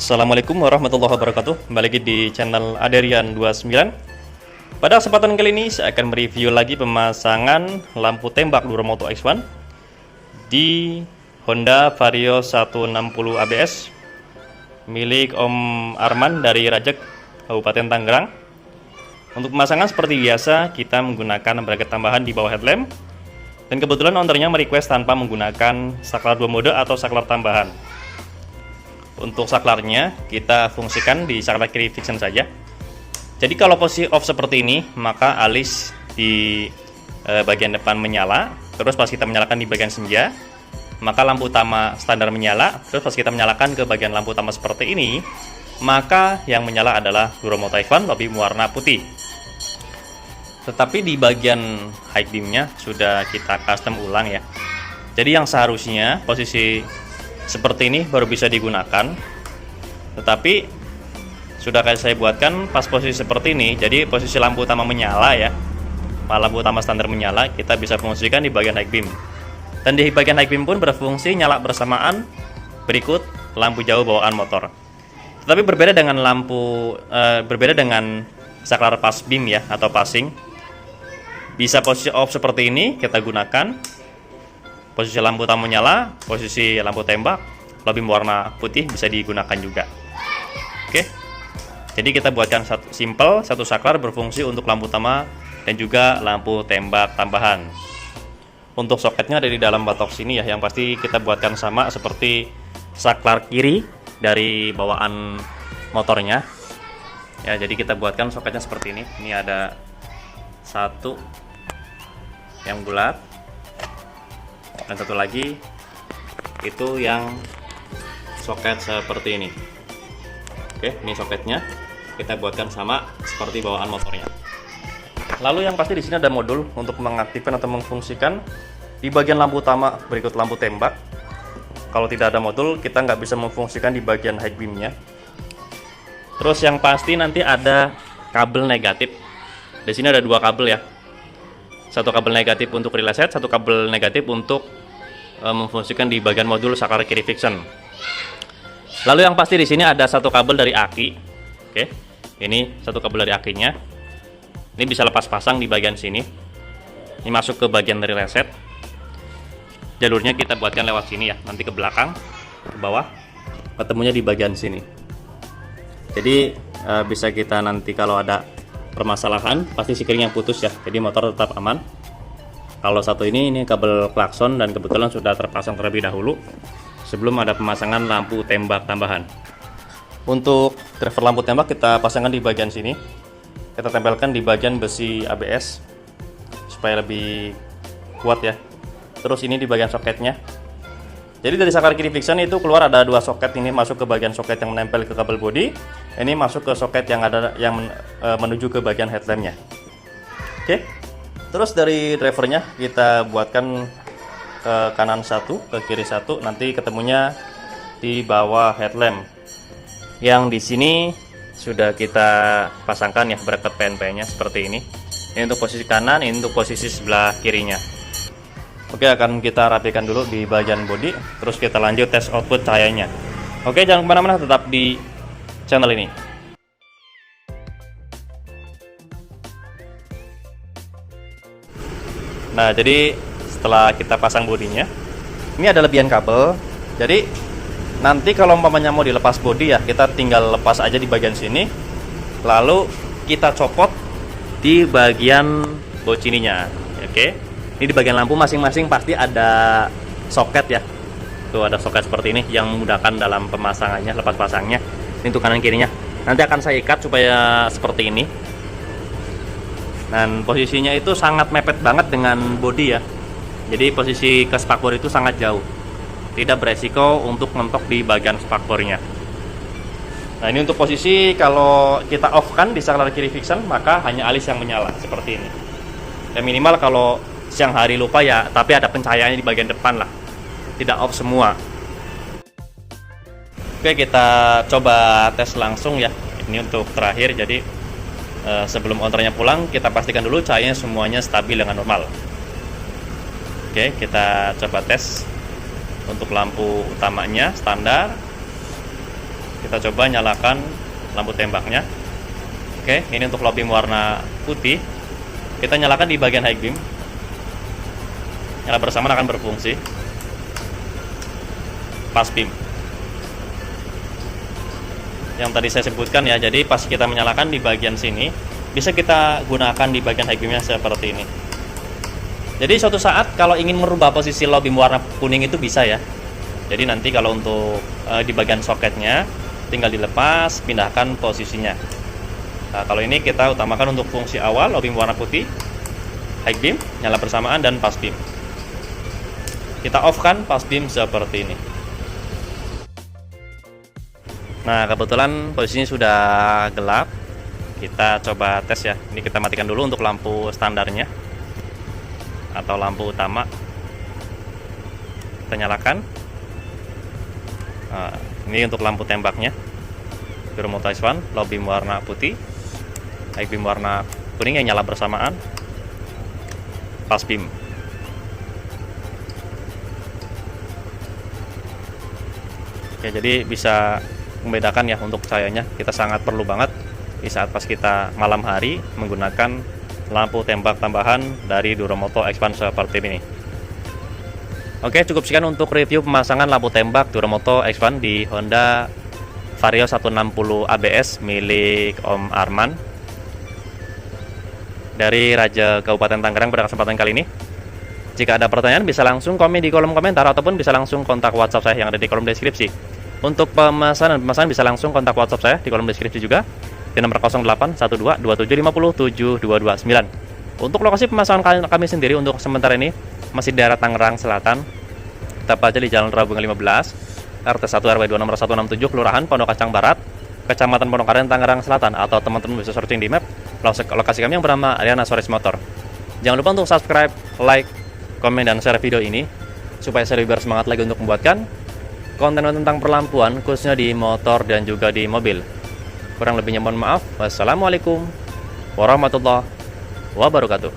Assalamualaikum warahmatullahi wabarakatuh. Kembali lagi di channel Aderian 29. Pada kesempatan kali ini saya akan mereview lagi pemasangan lampu tembak Duromoto X1 di Honda Vario 160 ABS milik Om Arman dari Rajek, Kabupaten Tangerang. Untuk pemasangan seperti biasa kita menggunakan bracket tambahan di bawah headlamp, dan kebetulan ownernya merequest tanpa menggunakan saklar 2 mode atau saklar tambahan. Untuk saklarnya kita fungsikan di saklar kiri fiction saja. Jadi kalau posisi off seperti ini, maka alis di bagian depan menyala. Terus pas kita menyalakan di bagian senja, maka lampu utama standar menyala. Terus pas kita menyalakan ke bagian lampu utama seperti ini, maka yang menyala adalah Duromoto X1 lebih warna putih. Tetapi di bagian high beamnya sudah kita custom ulang ya. Jadi yang seharusnya posisi seperti ini baru bisa digunakan, tetapi sudah kayak saya buatkan pas posisi seperti ini. Jadi posisi lampu utama menyala ya, lampu utama standar menyala, kita bisa fungsikan di bagian high beam, dan di bagian high beam pun berfungsi nyala bersamaan berikut lampu jauh bawaan motor. Tetapi berbeda dengan berbeda dengan saklar pas beam ya, atau passing. Bisa posisi off seperti ini kita gunakan. Posisi lampu utama menyala, posisi lampu tembak lebih warna putih bisa digunakan juga. Oke. Jadi kita buatkan satu saklar berfungsi untuk lampu utama dan juga lampu tembak tambahan. Untuk soketnya ada di dalam batok sini ya, yang pasti kita buatkan sama seperti saklar kiri dari bawaan motornya. Ya, jadi kita buatkan soketnya seperti ini. Ini ada satu yang bulat, dan satu lagi itu yang soket seperti ini. Oke, ini soketnya kita buatkan sama seperti bawaan motornya. Lalu yang pasti di sini ada modul untuk mengaktifkan atau memfungsikan di bagian lampu utama berikut lampu tembak. Kalau tidak ada modul, kita nggak bisa memfungsikan di bagian high beamnya. Terus yang pasti nanti ada kabel negatif. Di sini ada dua kabel ya. Satu kabel negatif untuk relay set, satu kabel negatif untuk memfungsikan di bagian modul saklar kiri fiction. Lalu yang pasti di sini ada satu kabel dari aki. Oke, ini satu kabel dari akinya. Ini bisa lepas pasang di bagian sini. Ini masuk ke bagian relay set. Jalurnya kita buatkan lewat sini ya, nanti ke belakang, ke bawah, ketemunya di bagian sini. Jadi bisa kita nanti kalau ada permasalahan, pasti sikring yang putus ya, jadi motor tetap aman. Kalau satu ini kabel klakson, dan kebetulan sudah terpasang terlebih dahulu sebelum ada pemasangan lampu tembak tambahan. Untuk driver lampu tembak kita pasangkan di bagian sini, kita tempelkan di bagian besi ABS supaya lebih kuat ya. Terus ini di bagian soketnya. Jadi dari saklar kiri fiction itu keluar ada dua soket, ini masuk ke bagian soket yang menempel ke kabel bodi, ini masuk ke soket yang menuju ke bagian headlampnya. Oke. Terus dari drivernya kita buatkan ke kanan satu, ke kiri satu, nanti ketemunya di bawah headlamp. Yang di sini sudah kita pasangkan ya bracket PNP-nya seperti ini. Ini untuk posisi kanan, ini untuk posisi sebelah kirinya. Oke, akan kita rapikan dulu di bagian bodi, terus kita lanjut tes output cahayanya. Oke, jangan kemana-mana, tetap di channel ini. Nah, jadi setelah kita pasang bodinya, ini ada lebihan kabel. Jadi nanti kalau umpamanya mau dilepas bodi ya, kita tinggal lepas aja di bagian sini, lalu kita copot di bagian bocininya. Oke. Ini di bagian lampu masing-masing pasti ada soket ya. Tuh ada soket seperti ini yang memudahkan dalam pemasangannya, lepas pasangnya. Ini untuk kanan kirinya. Nanti akan saya ikat supaya seperti ini. Dan posisinya itu sangat mepet banget dengan bodi ya. Jadi posisi ke spakbor itu sangat jauh. Tidak beresiko untuk mentok di bagian spakbornya. Nah, ini untuk posisi kalau kita off kan di saklar kiri fiction, maka hanya alis yang menyala seperti ini. Ya minimal kalau siang hari lupa ya, tapi ada pencahayaannya di bagian depan lah, tidak off semua. Oke, kita coba tes langsung ya. Ini untuk terakhir, jadi sebelum ownernya pulang kita pastikan dulu cahayanya semuanya stabil dengan normal. Oke, kita coba tes untuk lampu utamanya standar. Kita coba nyalakan lampu tembaknya. Oke, ini untuk low beam warna putih. Kita nyalakan di bagian high beam. Nyala bersamaan akan berfungsi. Pass beam. Yang tadi saya sebutkan ya, jadi pas kita menyalakan di bagian sini, bisa kita gunakan di bagian high beamnya seperti ini. Jadi suatu saat kalau ingin merubah posisi low beam warna kuning itu bisa ya. Jadi nanti kalau untuk di bagian soketnya tinggal dilepas, pindahkan posisinya. Nah, kalau ini kita utamakan untuk fungsi awal low beam warna putih, high beam, nyala bersamaan, dan pass beam. Kita off kan pass beam seperti ini. Nah, kebetulan posisinya sudah gelap. Kita coba tes ya. Ini kita matikan dulu untuk lampu standarnya atau lampu utama. Kita nyalakan. Nah, ini untuk lampu tembaknya. Duromoto X1, low beam warna putih, high beam warna kuning yang nyala bersamaan, pass beam. Oke, jadi bisa membedakan ya untuk cahayanya. Kita sangat perlu banget di saat pas kita malam hari menggunakan lampu tembak tambahan dari Duromoto X1 seperti ini. Oke, cukup sekian untuk review pemasangan lampu tembak Duromoto X1 di Honda Vario 160 ABS milik Om Arman dari Raja Kabupaten Tangerang pada kesempatan kali ini. Jika ada pertanyaan bisa langsung komen di kolom komentar ataupun bisa langsung kontak WhatsApp saya yang ada di kolom deskripsi. Untuk pemesanan bisa langsung kontak WhatsApp saya di kolom deskripsi juga di nomor 081227507229. Untuk lokasi pemasangan kami sendiri untuk sementara ini masih daerah Tangerang Selatan, tepat aja di Jalan Rabungan 15, RT 1 RW 2 nomor 167, Kelurahan Pondok Kacang Barat, Kecamatan Pondokaren, Tangerang Selatan. Atau teman-teman bisa searching di map lokasi kami yang bernama Ariana Soris Motor. Jangan lupa untuk subscribe, like, komen, dan share video ini supaya saya lebih bersemangat lagi untuk membuatkan konten tentang perlampuan khususnya di motor dan juga di mobil. Kurang lebihnya mohon maaf. Wassalamualaikum warahmatullahi wabarakatuh.